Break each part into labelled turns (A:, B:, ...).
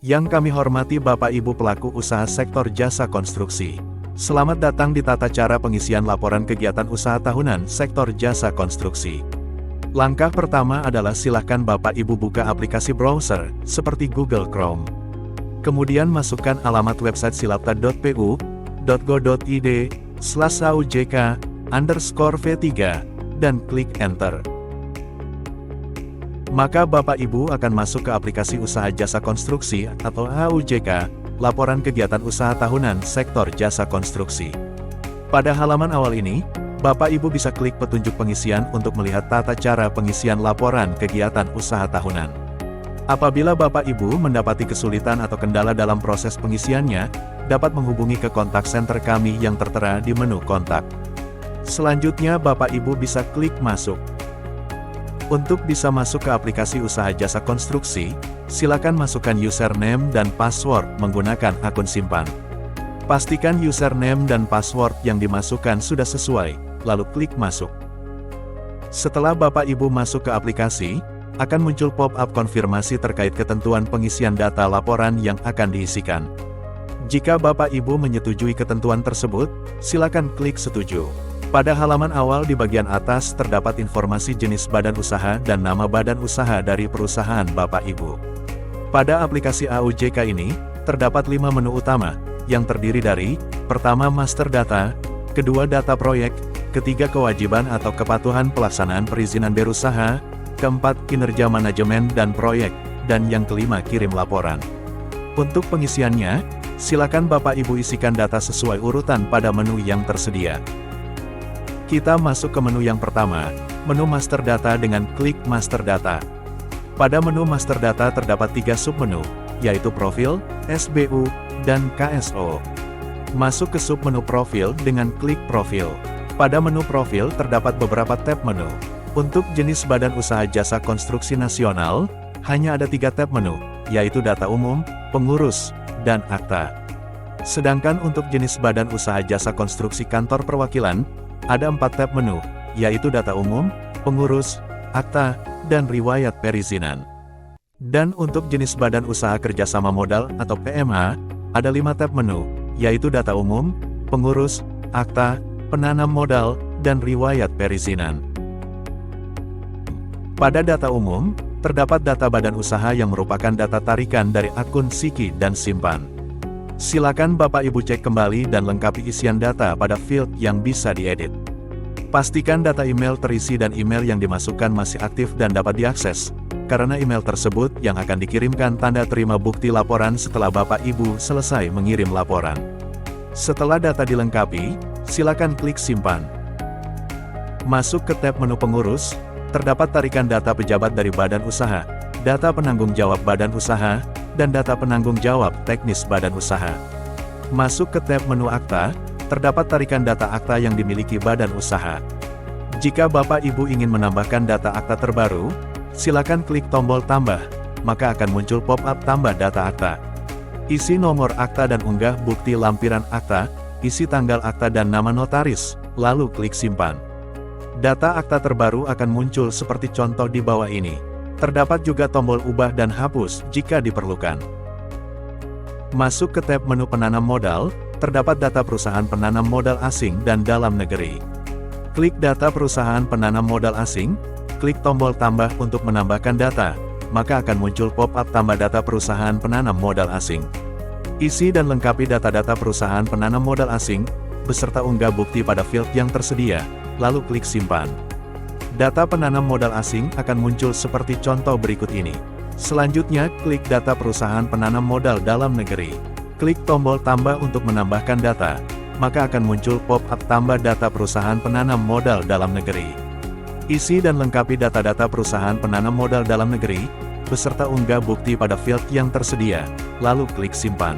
A: Yang kami hormati Bapak Ibu pelaku usaha sektor jasa konstruksi. Selamat datang di tata cara pengisian laporan kegiatan usaha tahunan sektor jasa konstruksi. Langkah pertama adalah silakan Bapak Ibu buka aplikasi browser, seperti Google Chrome. Kemudian masukkan alamat website silapta.pu.go.id/aujk_v3, dan klik Enter. Maka Bapak Ibu akan masuk ke aplikasi usaha jasa konstruksi atau AUJK, laporan kegiatan usaha tahunan sektor jasa konstruksi. Pada halaman awal ini, Bapak Ibu bisa klik petunjuk pengisian untuk melihat tata cara pengisian laporan kegiatan usaha tahunan. Apabila Bapak Ibu mendapati kesulitan atau kendala dalam proses pengisiannya, dapat menghubungi ke kontak center kami yang tertera di menu kontak. Selanjutnya Bapak Ibu bisa klik masuk. Untuk bisa masuk ke aplikasi usaha jasa konstruksi, silakan masukkan username dan password menggunakan akun simpan. Pastikan username dan password yang dimasukkan sudah sesuai, lalu klik masuk. Setelah Bapak Ibu masuk ke aplikasi, akan muncul pop-up konfirmasi terkait ketentuan pengisian data laporan yang akan diisikan. Jika Bapak Ibu menyetujui ketentuan tersebut, silakan klik setuju. Pada halaman awal di bagian atas terdapat informasi jenis badan usaha dan nama badan usaha dari perusahaan Bapak Ibu. Pada aplikasi AUJK ini, terdapat 5 menu utama, yang terdiri dari, pertama master data, kedua data proyek, ketiga kewajiban atau kepatuhan pelaksanaan perizinan berusaha, keempat kinerja manajemen dan proyek, dan yang kelima kirim laporan. Untuk pengisiannya, silakan Bapak Ibu isikan data sesuai urutan pada menu yang tersedia. Kita masuk ke menu yang pertama, menu Master Data dengan klik Master Data. Pada menu Master Data terdapat 3 submenu, yaitu Profil, SBU, dan KSO. Masuk ke submenu Profil dengan klik Profil. Pada menu Profil terdapat beberapa tab menu. Untuk jenis badan usaha jasa konstruksi nasional, hanya ada 3 tab menu, yaitu Data Umum, Pengurus, dan Akta. Sedangkan untuk jenis badan usaha jasa konstruksi kantor perwakilan, ada 4 tab menu, yaitu Data Umum, Pengurus, Akta, dan Riwayat Perizinan. Dan untuk jenis badan usaha kerjasama modal atau PMA, ada 5 tab menu, yaitu Data Umum, Pengurus, Akta, Penanam Modal, dan Riwayat Perizinan. Pada data umum, terdapat data badan usaha yang merupakan data tarikan dari akun Siki dan Simpan. Silakan Bapak Ibu cek kembali dan lengkapi isian data pada field yang bisa diedit. Pastikan data email terisi dan email yang dimasukkan masih aktif dan dapat diakses, karena email tersebut yang akan dikirimkan tanda terima bukti laporan setelah Bapak Ibu selesai mengirim laporan. Setelah data dilengkapi, silakan klik simpan. Masuk ke tab menu pengurus, terdapat tarikan data pejabat dari badan usaha, data penanggung jawab badan usaha, dan data penanggung jawab teknis badan usaha. Masuk ke tab menu akta, terdapat tarikan data akta yang dimiliki badan usaha. Jika Bapak Ibu ingin menambahkan data akta terbaru, silakan klik tombol tambah, maka akan muncul pop-up tambah data akta. Isi nomor akta dan unggah bukti lampiran akta, isi tanggal akta dan nama notaris, lalu klik simpan. Data akta terbaru akan muncul seperti contoh di bawah ini. Terdapat juga tombol ubah dan hapus jika diperlukan. Masuk ke tab menu penanam modal, terdapat data perusahaan penanam modal asing dan dalam negeri. Klik data perusahaan penanam modal asing, klik tombol tambah untuk menambahkan data, maka akan muncul pop-up tambah data perusahaan penanam modal asing. Isi dan lengkapi data-data perusahaan penanam modal asing, beserta unggah bukti pada field yang tersedia, lalu klik simpan. Data penanam modal asing akan muncul seperti contoh berikut ini. Selanjutnya, klik data perusahaan penanam modal dalam negeri. Klik tombol tambah untuk menambahkan data, maka akan muncul pop-up tambah data perusahaan penanam modal dalam negeri. Isi dan lengkapi data-data perusahaan penanam modal dalam negeri, beserta unggah bukti pada field yang tersedia, lalu klik simpan.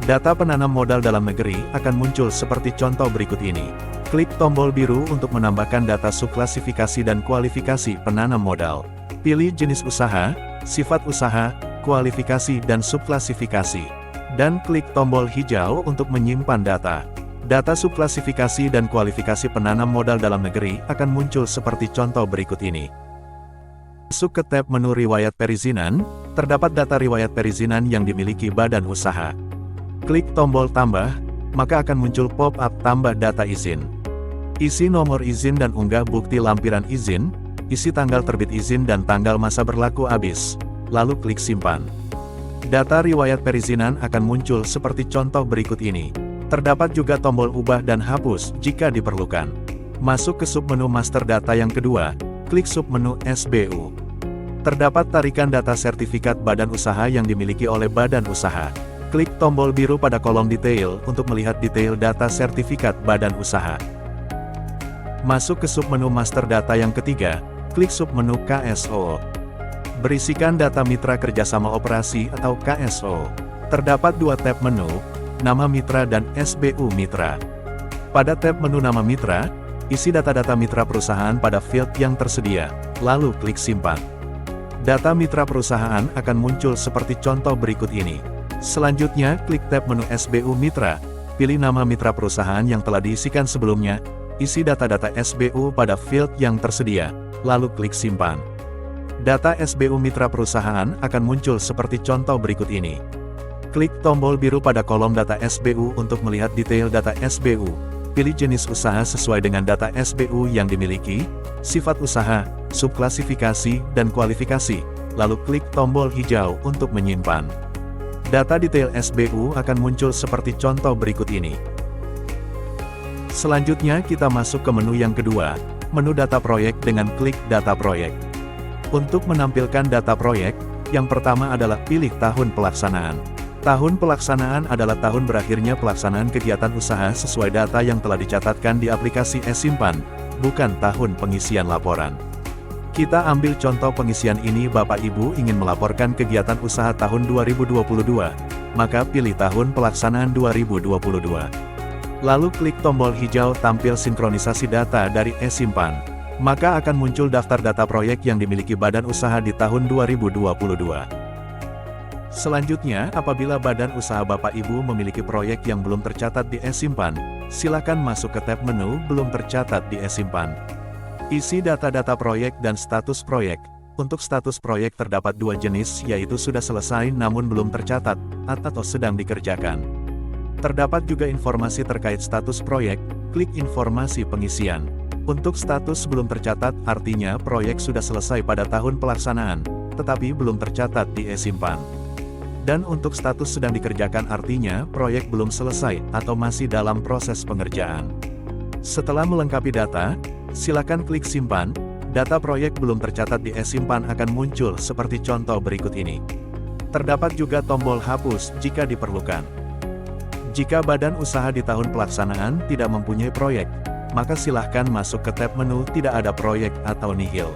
A: Data penanam modal dalam negeri akan muncul seperti contoh berikut ini. Klik tombol biru untuk menambahkan data subklasifikasi dan kualifikasi penanam modal. Pilih jenis usaha, sifat usaha, kualifikasi dan subklasifikasi. Dan klik tombol hijau untuk menyimpan data. Data subklasifikasi dan kualifikasi penanam modal dalam negeri akan muncul seperti contoh berikut ini. Masuk ke tab menu riwayat perizinan, Terdapat data riwayat perizinan yang dimiliki badan usaha. Klik tombol tambah, maka akan muncul pop-up tambah data izin. Isi nomor izin dan unggah bukti lampiran izin, isi tanggal terbit izin dan tanggal masa berlaku habis, lalu klik simpan. Data riwayat perizinan akan muncul seperti contoh berikut ini. Terdapat juga tombol ubah dan hapus jika diperlukan. Masuk ke submenu master data yang kedua, klik submenu SBU. Terdapat tarikan data sertifikat badan usaha yang dimiliki oleh badan usaha. Klik tombol biru pada kolom detail untuk melihat detail data sertifikat badan usaha. Masuk ke submenu master data yang ketiga, klik submenu KSO. Berisikan data mitra kerjasama operasi atau KSO. Terdapat dua tab menu, nama mitra dan SBU mitra. Pada tab menu nama mitra, isi data-data mitra perusahaan pada field yang tersedia, lalu klik simpan. Data mitra perusahaan akan muncul seperti contoh berikut ini. Selanjutnya, klik tab menu SBU mitra, pilih nama mitra perusahaan yang telah diisikan sebelumnya, isi data-data SBU pada field yang tersedia, lalu klik simpan. Data SBU mitra perusahaan akan muncul seperti contoh berikut ini. Klik tombol biru pada kolom data SBU untuk melihat detail data SBU. Pilih jenis usaha sesuai dengan data SBU yang dimiliki, sifat usaha, subklasifikasi, dan kualifikasi, lalu klik tombol hijau untuk menyimpan. Data detail SBU akan muncul seperti contoh berikut ini. Selanjutnya kita masuk ke menu yang kedua, menu data proyek dengan klik data proyek. Untuk menampilkan data proyek, yang pertama adalah pilih tahun pelaksanaan. Tahun pelaksanaan adalah tahun berakhirnya pelaksanaan kegiatan usaha sesuai data yang telah dicatatkan di aplikasi e-Simpan, bukan tahun pengisian laporan. Kita ambil contoh pengisian ini. Bapak Ibu ingin melaporkan kegiatan usaha tahun 2022, maka pilih tahun pelaksanaan 2022. Lalu klik tombol hijau tampil sinkronisasi data dari e-Simpan. Maka akan muncul daftar data proyek yang dimiliki badan usaha di tahun 2022. Selanjutnya, apabila badan usaha Bapak Ibu memiliki proyek yang belum tercatat di e-Simpan, silakan masuk ke tab menu belum tercatat di e-Simpan. Isi data-data proyek dan status proyek. Untuk status proyek terdapat dua jenis, yaitu sudah selesai namun belum tercatat, atau sedang dikerjakan. Terdapat juga informasi terkait status proyek, klik informasi pengisian. Untuk status belum tercatat, artinya proyek sudah selesai pada tahun pelaksanaan, tetapi belum tercatat di e-Simpan. Dan untuk status sedang dikerjakan artinya proyek belum selesai atau masih dalam proses pengerjaan. Setelah melengkapi data, silakan klik simpan. Data proyek belum tercatat di e-Simpan akan muncul seperti contoh berikut ini. Terdapat juga tombol hapus jika diperlukan. Jika badan usaha di tahun pelaksanaan tidak mempunyai proyek, maka silahkan masuk ke tab menu tidak ada proyek atau nihil.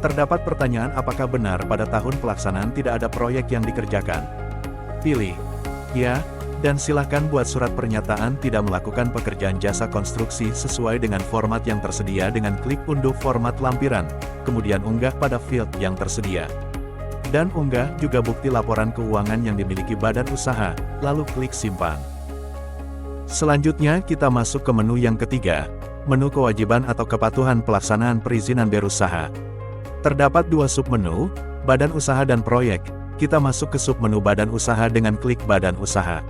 A: Terdapat pertanyaan apakah benar pada tahun pelaksanaan tidak ada proyek yang dikerjakan? Pilih ya, dan silakan buat surat pernyataan tidak melakukan pekerjaan jasa konstruksi sesuai dengan format yang tersedia dengan klik unduh format lampiran, kemudian unggah pada field yang tersedia. Dan unggah juga bukti laporan keuangan yang dimiliki badan usaha, lalu klik simpan. Selanjutnya kita masuk ke menu yang ketiga, menu kewajiban atau kepatuhan pelaksanaan perizinan berusaha. Terdapat dua submenu, badan usaha dan proyek. Kita masuk ke submenu badan usaha dengan klik badan usaha.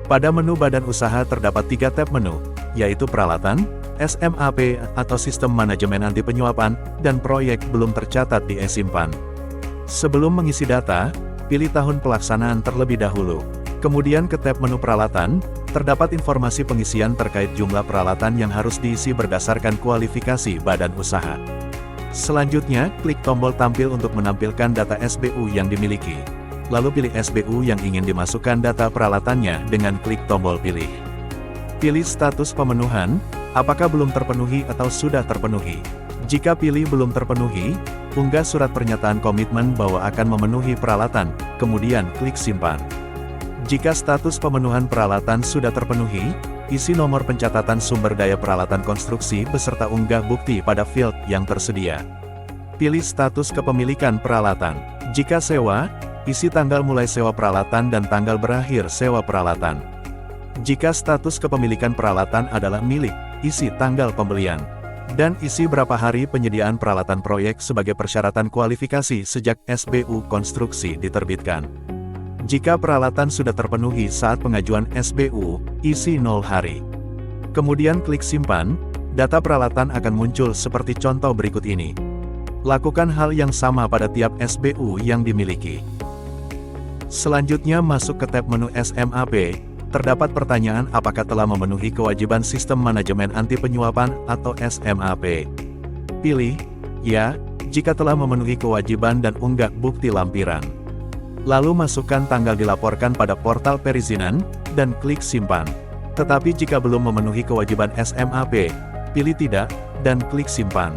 A: Pada menu badan usaha terdapat tiga tab menu, yaitu peralatan, SMAP atau sistem manajemen anti penyuapan, dan proyek belum tercatat di e-Simpan. Sebelum mengisi data, pilih tahun pelaksanaan terlebih dahulu. Kemudian ke tab menu peralatan, terdapat informasi pengisian terkait jumlah peralatan yang harus diisi berdasarkan kualifikasi badan usaha. Selanjutnya, klik tombol tampil untuk menampilkan data SBU yang dimiliki. Lalu pilih SBU yang ingin dimasukkan data peralatannya dengan klik tombol pilih. Pilih status pemenuhan, apakah belum terpenuhi atau sudah terpenuhi. Jika pilih belum terpenuhi, unggah surat pernyataan komitmen bahwa akan memenuhi peralatan, kemudian klik simpan. Jika status pemenuhan peralatan sudah terpenuhi, isi nomor pencatatan sumber daya peralatan konstruksi beserta unggah bukti pada field yang tersedia. Pilih status kepemilikan peralatan. Jika sewa, isi tanggal mulai sewa peralatan dan tanggal berakhir sewa peralatan. Jika status kepemilikan peralatan adalah milik, isi tanggal pembelian. Dan isi berapa hari penyediaan peralatan proyek sebagai persyaratan kualifikasi sejak SBU konstruksi diterbitkan. Jika peralatan sudah terpenuhi saat pengajuan SBU, isi 0 hari. Kemudian klik simpan, data peralatan akan muncul seperti contoh berikut ini. Lakukan hal yang sama pada tiap SBU yang dimiliki. Selanjutnya masuk ke tab menu SMAP, terdapat pertanyaan apakah telah memenuhi kewajiban Sistem Manajemen Anti Penyuapan atau SMAP. Pilih, ya, jika telah memenuhi kewajiban dan unggah bukti lampiran. Lalu masukkan tanggal dilaporkan pada portal perizinan, dan klik simpan. Tetapi jika belum memenuhi kewajiban SMAP, pilih tidak, dan klik simpan.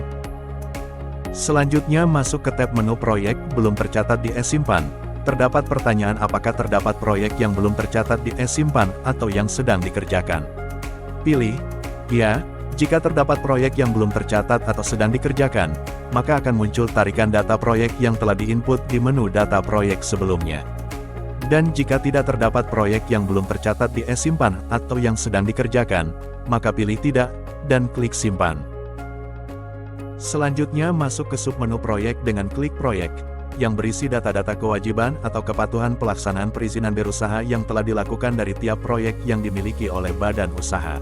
A: Selanjutnya masuk ke tab menu proyek belum tercatat di simpan. Terdapat pertanyaan apakah terdapat proyek yang belum tercatat di simpan atau yang sedang dikerjakan. Pilih, ya, jika terdapat proyek yang belum tercatat atau sedang dikerjakan, maka akan muncul tarikan data proyek yang telah diinput di menu data proyek sebelumnya. Dan jika tidak terdapat proyek yang belum tercatat di simpan atau yang sedang dikerjakan, maka pilih tidak, dan klik simpan. Selanjutnya masuk ke submenu proyek dengan klik proyek, yang berisi data-data kewajiban atau kepatuhan pelaksanaan perizinan berusaha yang telah dilakukan dari tiap proyek yang dimiliki oleh badan usaha.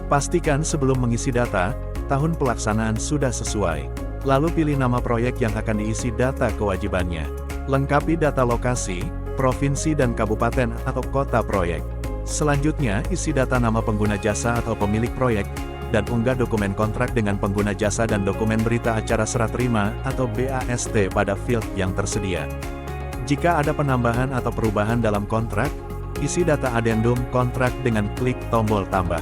A: Pastikan sebelum mengisi data, tahun pelaksanaan sudah sesuai. Lalu pilih nama proyek yang akan diisi data kewajibannya. Lengkapi data lokasi, provinsi dan kabupaten atau kota proyek. Selanjutnya isi data nama pengguna jasa atau pemilik proyek, dan unggah dokumen kontrak dengan pengguna jasa dan dokumen berita acara serah terima atau BAST pada field yang tersedia. Jika ada penambahan atau perubahan dalam kontrak, isi data adendum kontrak dengan klik tombol tambah.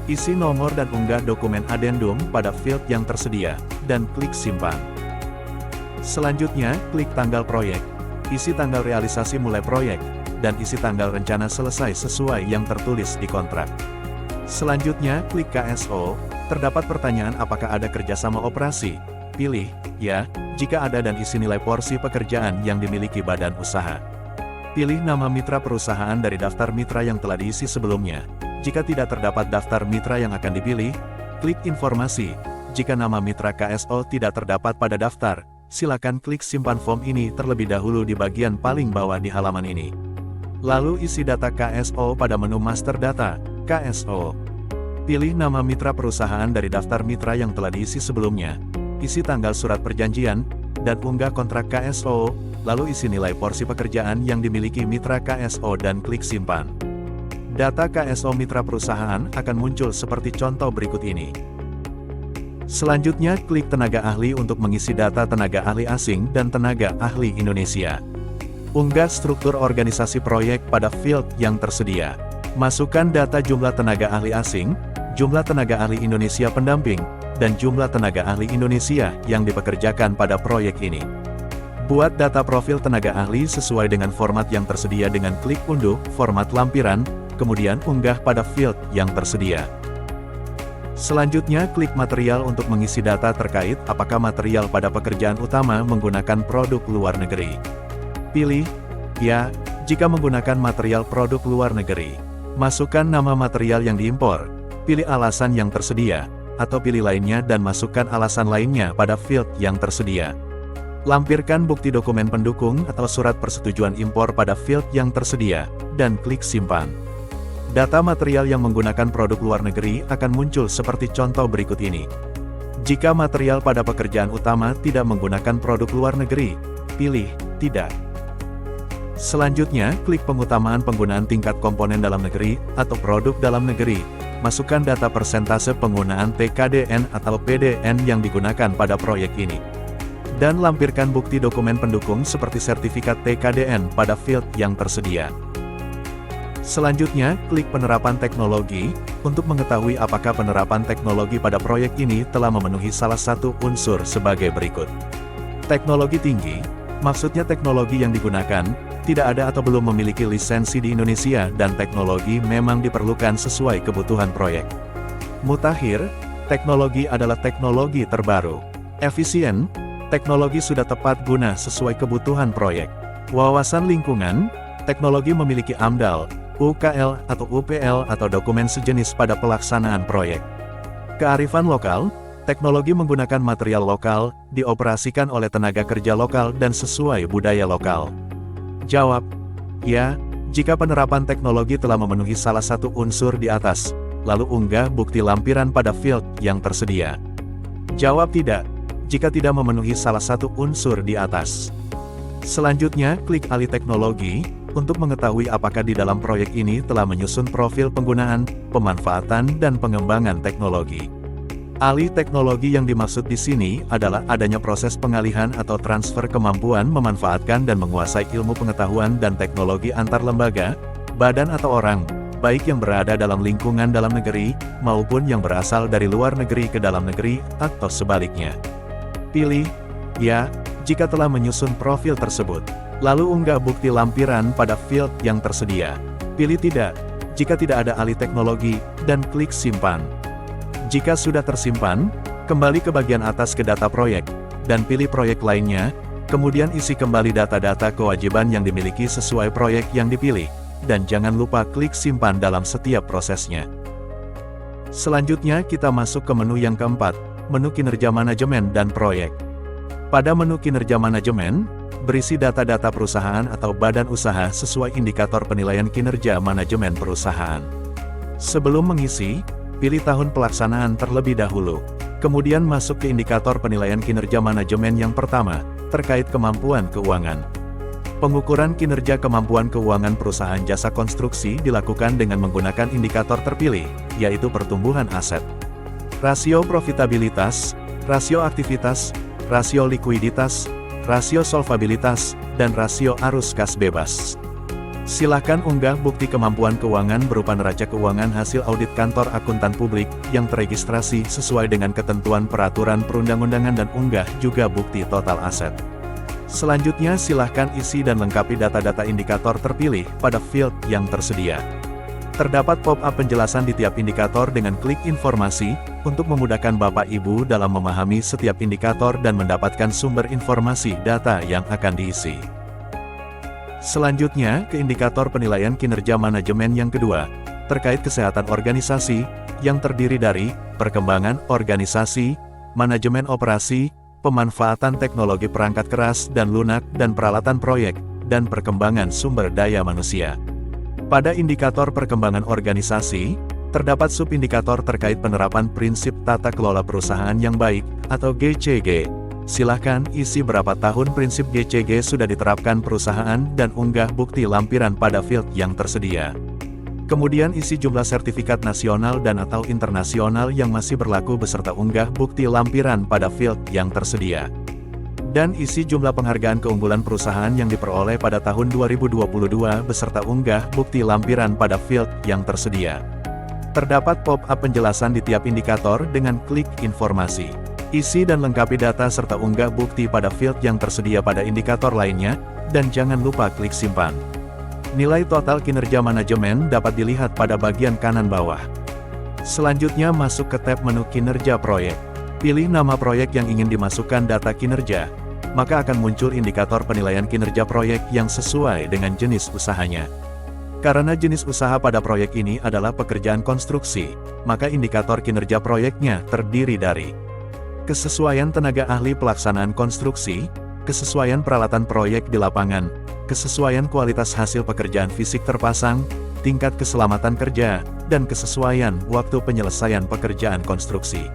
A: Isi nomor dan unggah dokumen adendum pada field yang tersedia, dan klik simpan. Selanjutnya, klik tanggal proyek, isi tanggal realisasi mulai proyek, dan isi tanggal rencana selesai sesuai yang tertulis di kontrak. Selanjutnya, klik KSO, terdapat pertanyaan apakah ada kerjasama operasi. Pilih, ya, jika ada dan isi nilai porsi pekerjaan yang dimiliki badan usaha. Pilih nama mitra perusahaan dari daftar mitra yang telah diisi sebelumnya. Jika tidak terdapat daftar mitra yang akan dipilih, klik informasi. Jika nama mitra KSO tidak terdapat pada daftar, silakan klik simpan form ini terlebih dahulu di bagian paling bawah di halaman ini. Lalu isi data KSO pada menu Master Data, KSO. Pilih nama mitra perusahaan dari daftar mitra yang telah diisi sebelumnya, isi tanggal surat perjanjian, dan unggah kontrak KSO, lalu isi nilai porsi pekerjaan yang dimiliki mitra KSO dan klik simpan. Data KSO mitra perusahaan akan muncul seperti contoh berikut ini. Selanjutnya klik tenaga ahli untuk mengisi data tenaga ahli asing dan tenaga ahli Indonesia. Unggah struktur organisasi proyek pada field yang tersedia. Masukkan data jumlah tenaga ahli asing, jumlah tenaga ahli Indonesia pendamping, dan jumlah tenaga ahli Indonesia yang dipekerjakan pada proyek ini. Buat data profil tenaga ahli sesuai dengan format yang tersedia dengan klik unduh, format lampiran, kemudian unggah pada field yang tersedia. Selanjutnya klik material untuk mengisi data terkait apakah material pada pekerjaan utama menggunakan produk luar negeri. Pilih, ya, jika menggunakan material produk luar negeri. Masukkan nama material yang diimpor, pilih alasan yang tersedia, atau pilih lainnya dan masukkan alasan lainnya pada field yang tersedia. Lampirkan bukti dokumen pendukung atau surat persetujuan impor pada field yang tersedia, dan klik simpan. Data material yang menggunakan produk luar negeri akan muncul seperti contoh berikut ini. Jika material pada pekerjaan utama tidak menggunakan produk luar negeri, pilih tidak. Selanjutnya, klik pengutamaan penggunaan tingkat komponen dalam negeri atau produk dalam negeri. Masukkan data persentase penggunaan TKDN atau PDN yang digunakan pada proyek ini. Dan lampirkan bukti dokumen pendukung seperti sertifikat TKDN pada field yang tersedia. Selanjutnya, klik penerapan teknologi, untuk mengetahui apakah penerapan teknologi pada proyek ini telah memenuhi salah satu unsur sebagai berikut. Teknologi tinggi, maksudnya teknologi yang digunakan, tidak ada atau belum memiliki lisensi di Indonesia dan teknologi memang diperlukan sesuai kebutuhan proyek. Mutakhir, teknologi adalah teknologi terbaru. Efisien, teknologi sudah tepat guna sesuai kebutuhan proyek. Wawasan lingkungan, teknologi memiliki AMDAL, UKL atau UPL atau dokumen sejenis pada pelaksanaan proyek. Kearifan lokal, Teknologi menggunakan material lokal, dioperasikan oleh tenaga kerja lokal dan sesuai budaya lokal. Jawab: ya, jika penerapan teknologi telah memenuhi salah satu unsur di atas, lalu unggah bukti lampiran pada field yang tersedia. Jawab tidak, jika tidak memenuhi salah satu unsur di atas. Selanjutnya, klik alih teknologi, untuk mengetahui apakah di dalam proyek ini telah menyusun profil penggunaan, pemanfaatan dan pengembangan teknologi. Alih teknologi yang dimaksud di sini adalah adanya proses pengalihan atau transfer kemampuan memanfaatkan dan menguasai ilmu pengetahuan dan teknologi antar lembaga, badan atau orang, baik yang berada dalam lingkungan dalam negeri, maupun yang berasal dari luar negeri ke dalam negeri, atau sebaliknya. Pilih ya jika telah menyusun profil tersebut. Lalu unggah bukti lampiran pada field yang tersedia. Pilih tidak jika tidak ada alih teknologi, dan klik simpan. Jika sudah tersimpan, kembali ke bagian atas ke data proyek, dan pilih proyek lainnya, kemudian isi kembali data-data kewajiban yang dimiliki sesuai proyek yang dipilih, dan jangan lupa klik simpan dalam setiap prosesnya. Selanjutnya kita masuk ke menu yang keempat, menu kinerja manajemen dan proyek. Pada menu kinerja manajemen, berisi data-data perusahaan atau badan usaha sesuai indikator penilaian kinerja manajemen perusahaan. Sebelum mengisi, pilih tahun pelaksanaan terlebih dahulu. Kemudian masuk ke indikator penilaian kinerja manajemen yang pertama, terkait kemampuan keuangan. Pengukuran kinerja kemampuan keuangan perusahaan jasa konstruksi dilakukan dengan menggunakan indikator terpilih, yaitu pertumbuhan aset, rasio profitabilitas, rasio aktivitas, rasio likuiditas, rasio solvabilitas, dan rasio arus kas bebas. Silakan unggah bukti kemampuan keuangan berupa neraca keuangan hasil audit kantor akuntan publik yang teregistrasi sesuai dengan ketentuan peraturan perundang-undangan dan unggah juga bukti total aset. Selanjutnya silahkan isi dan lengkapi data-data indikator terpilih pada field yang tersedia. Terdapat pop-up penjelasan di tiap indikator dengan klik informasi, untuk memudahkan Bapak Ibu dalam memahami setiap indikator dan mendapatkan sumber informasi data yang akan diisi. Selanjutnya, ke indikator penilaian kinerja manajemen yang kedua, terkait kesehatan organisasi, yang terdiri dari perkembangan organisasi, manajemen operasi, pemanfaatan teknologi perangkat keras dan lunak dan peralatan proyek, dan perkembangan sumber daya manusia. Pada indikator perkembangan organisasi, terdapat subindikator terkait penerapan prinsip tata kelola perusahaan yang baik, atau GCG. Silahkan isi berapa tahun prinsip GCG sudah diterapkan perusahaan dan unggah bukti lampiran pada field yang tersedia. Kemudian isi jumlah sertifikat nasional dan atau internasional yang masih berlaku beserta unggah bukti lampiran pada field yang tersedia. Dan isi jumlah penghargaan keunggulan perusahaan yang diperoleh pada tahun 2022 beserta unggah bukti lampiran pada field yang tersedia. Terdapat pop-up penjelasan di tiap indikator dengan klik informasi. Isi dan lengkapi data serta unggah bukti pada field yang tersedia pada indikator lainnya, dan jangan lupa klik simpan. Nilai total kinerja manajemen dapat dilihat pada bagian kanan bawah. Selanjutnya masuk ke tab menu kinerja proyek. Pilih nama proyek yang ingin dimasukkan data kinerja, maka akan muncul indikator penilaian kinerja proyek yang sesuai dengan jenis usahanya. Karena jenis usaha pada proyek ini adalah pekerjaan konstruksi, maka indikator kinerja proyeknya terdiri dari kesesuaian tenaga ahli pelaksanaan konstruksi, kesesuaian peralatan proyek di lapangan, kesesuaian kualitas hasil pekerjaan fisik terpasang, tingkat keselamatan kerja, dan kesesuaian waktu penyelesaian pekerjaan konstruksi.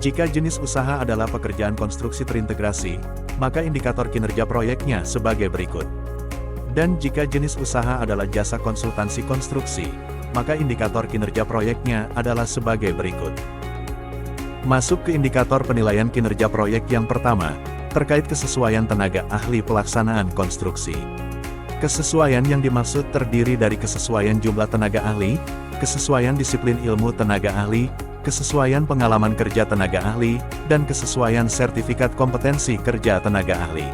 A: Jika jenis usaha adalah pekerjaan konstruksi terintegrasi, maka indikator kinerja proyeknya sebagai berikut. Dan jika jenis usaha adalah jasa konsultansi konstruksi, maka indikator kinerja proyeknya adalah sebagai berikut. Masuk ke indikator penilaian kinerja proyek yang pertama, terkait kesesuaian tenaga ahli pelaksanaan konstruksi. Kesesuaian yang dimaksud terdiri dari kesesuaian jumlah tenaga ahli, kesesuaian disiplin ilmu tenaga ahli, kesesuaian pengalaman kerja tenaga ahli, dan kesesuaian sertifikat kompetensi kerja tenaga ahli.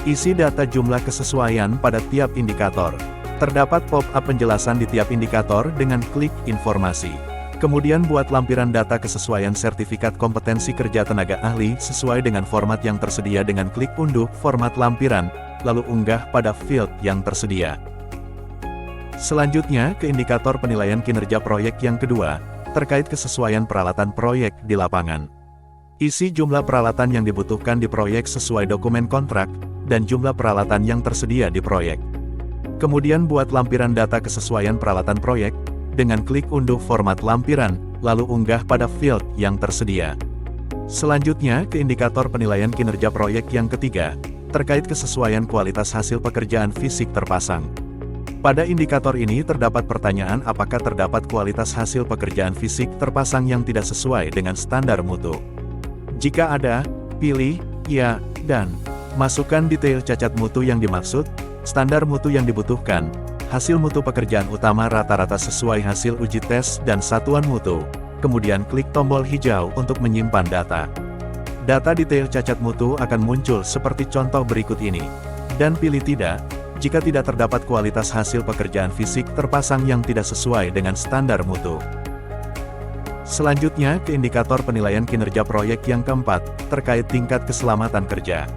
A: Isi data jumlah kesesuaian pada tiap indikator. Terdapat pop-up penjelasan di tiap indikator dengan klik informasi. Kemudian buat lampiran data kesesuaian sertifikat kompetensi kerja tenaga ahli sesuai dengan format yang tersedia dengan klik unduh format lampiran, lalu unggah pada field yang tersedia. Selanjutnya ke indikator penilaian kinerja proyek yang kedua, terkait kesesuaian peralatan proyek di lapangan. Isi jumlah peralatan yang dibutuhkan di proyek sesuai dokumen kontrak, dan jumlah peralatan yang tersedia di proyek. Kemudian buat lampiran data kesesuaian peralatan proyek, dengan klik unduh format lampiran, lalu unggah pada field yang tersedia. Selanjutnya ke indikator penilaian kinerja proyek yang ketiga, terkait kesesuaian kualitas hasil pekerjaan fisik terpasang. Pada indikator ini terdapat pertanyaan apakah terdapat kualitas hasil pekerjaan fisik terpasang yang tidak sesuai dengan standar mutu. Jika ada, pilih ya, dan masukkan detail cacat mutu yang dimaksud, standar mutu yang dibutuhkan, hasil mutu pekerjaan utama rata-rata sesuai hasil uji tes dan satuan mutu. Kemudian klik tombol hijau untuk menyimpan data. Data detail cacat mutu akan muncul seperti contoh berikut ini. Dan pilih tidak, jika tidak terdapat kualitas hasil pekerjaan fisik terpasang yang tidak sesuai dengan standar mutu. Selanjutnya ke indikator penilaian kinerja proyek yang keempat, terkait tingkat keselamatan kerja.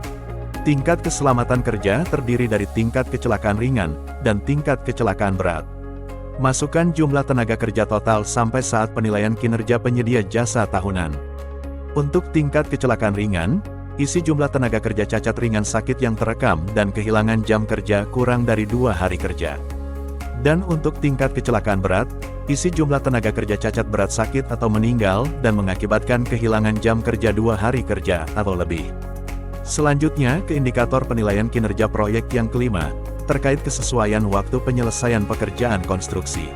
A: Tingkat keselamatan kerja terdiri dari tingkat kecelakaan ringan, dan tingkat kecelakaan berat. Masukkan jumlah tenaga kerja total sampai saat penilaian kinerja penyedia jasa tahunan. Untuk tingkat kecelakaan ringan, isi jumlah tenaga kerja cacat ringan sakit yang terekam dan kehilangan jam kerja kurang dari 2 hari kerja. Dan untuk tingkat kecelakaan berat, isi jumlah tenaga kerja cacat berat sakit atau meninggal dan mengakibatkan kehilangan jam kerja 2 hari kerja atau lebih. Selanjutnya ke indikator penilaian kinerja proyek yang kelima, terkait kesesuaian waktu penyelesaian pekerjaan konstruksi.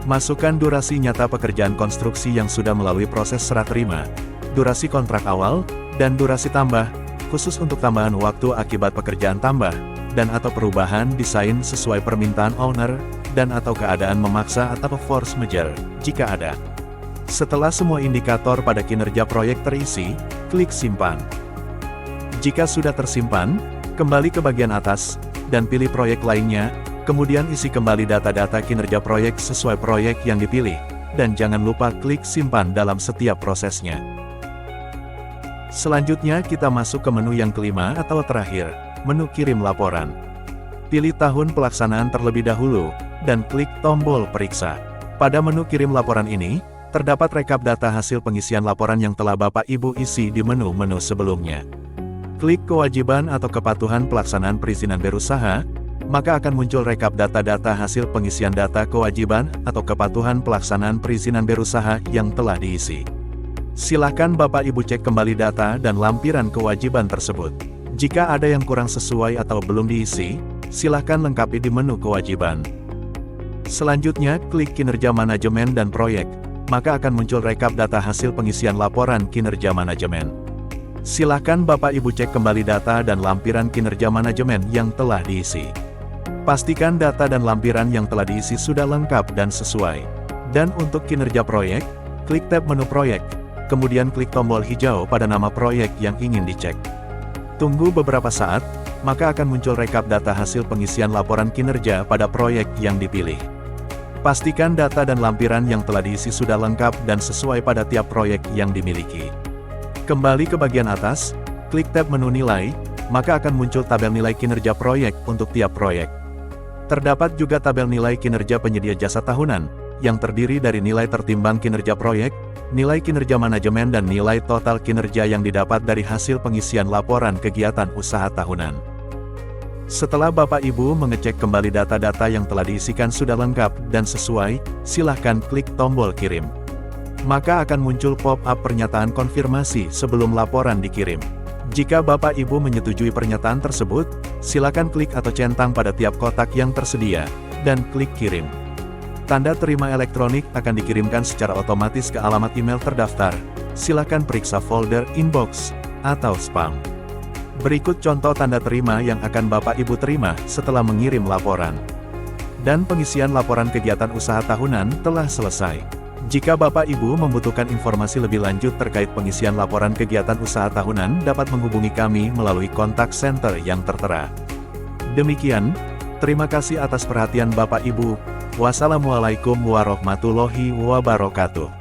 A: Masukkan durasi nyata pekerjaan konstruksi yang sudah melalui proses serah terima, durasi kontrak awal, dan durasi tambah, khusus untuk tambahan waktu akibat pekerjaan tambah, dan atau perubahan desain sesuai permintaan owner, dan atau keadaan memaksa atau force majeure, jika ada. Setelah semua indikator pada kinerja proyek terisi, klik simpan. Jika sudah tersimpan, kembali ke bagian atas, dan pilih proyek lainnya, kemudian isi kembali data-data kinerja proyek sesuai proyek yang dipilih, dan jangan lupa klik simpan dalam setiap prosesnya. Selanjutnya kita masuk ke menu yang kelima atau terakhir, menu kirim laporan. Pilih tahun pelaksanaan terlebih dahulu, dan klik tombol periksa. Pada menu kirim laporan ini, terdapat rekap data hasil pengisian laporan yang telah Bapak Ibu isi di menu-menu sebelumnya. Klik kewajiban atau kepatuhan pelaksanaan perizinan berusaha, maka akan muncul rekap data-data hasil pengisian data kewajiban atau kepatuhan pelaksanaan perizinan berusaha yang telah diisi. Silakan Bapak Ibu cek kembali data dan lampiran kewajiban tersebut. Jika ada yang kurang sesuai atau belum diisi, silakan lengkapi di menu kewajiban. Selanjutnya, klik kinerja manajemen dan proyek, maka akan muncul rekap data hasil pengisian laporan kinerja manajemen. Silakan Bapak Ibu cek kembali data dan lampiran kinerja manajemen yang telah diisi. Pastikan data dan lampiran yang telah diisi sudah lengkap dan sesuai. Dan untuk kinerja proyek, klik tab menu proyek, kemudian klik tombol hijau pada nama proyek yang ingin dicek. Tunggu beberapa saat, maka akan muncul rekap data hasil pengisian laporan kinerja pada proyek yang dipilih. Pastikan data dan lampiran yang telah diisi sudah lengkap dan sesuai pada tiap proyek yang dimiliki. Kembali ke bagian atas, klik tab menu nilai, maka akan muncul tabel nilai kinerja proyek untuk tiap proyek. Terdapat juga tabel nilai kinerja penyedia jasa tahunan, yang terdiri dari nilai tertimbang kinerja proyek, nilai kinerja manajemen dan nilai total kinerja yang didapat dari hasil pengisian laporan kegiatan usaha tahunan. Setelah Bapak Ibu mengecek kembali data-data yang telah diisikan sudah lengkap dan sesuai, silahkan klik tombol kirim. Maka akan muncul pop-up pernyataan konfirmasi sebelum laporan dikirim. Jika Bapak Ibu menyetujui pernyataan tersebut, silakan klik atau centang pada tiap kotak yang tersedia, dan klik kirim. Tanda terima elektronik akan dikirimkan secara otomatis ke alamat email terdaftar. Silakan periksa folder inbox atau spam. Berikut contoh tanda terima yang akan Bapak Ibu terima setelah mengirim laporan. Dan pengisian laporan kegiatan usaha tahunan telah selesai. Jika Bapak Ibu membutuhkan informasi lebih lanjut terkait pengisian laporan kegiatan usaha tahunan, dapat menghubungi kami melalui kontak center yang tertera. Demikian, terima kasih atas perhatian Bapak Ibu. Wassalamualaikum warahmatullahi wabarakatuh.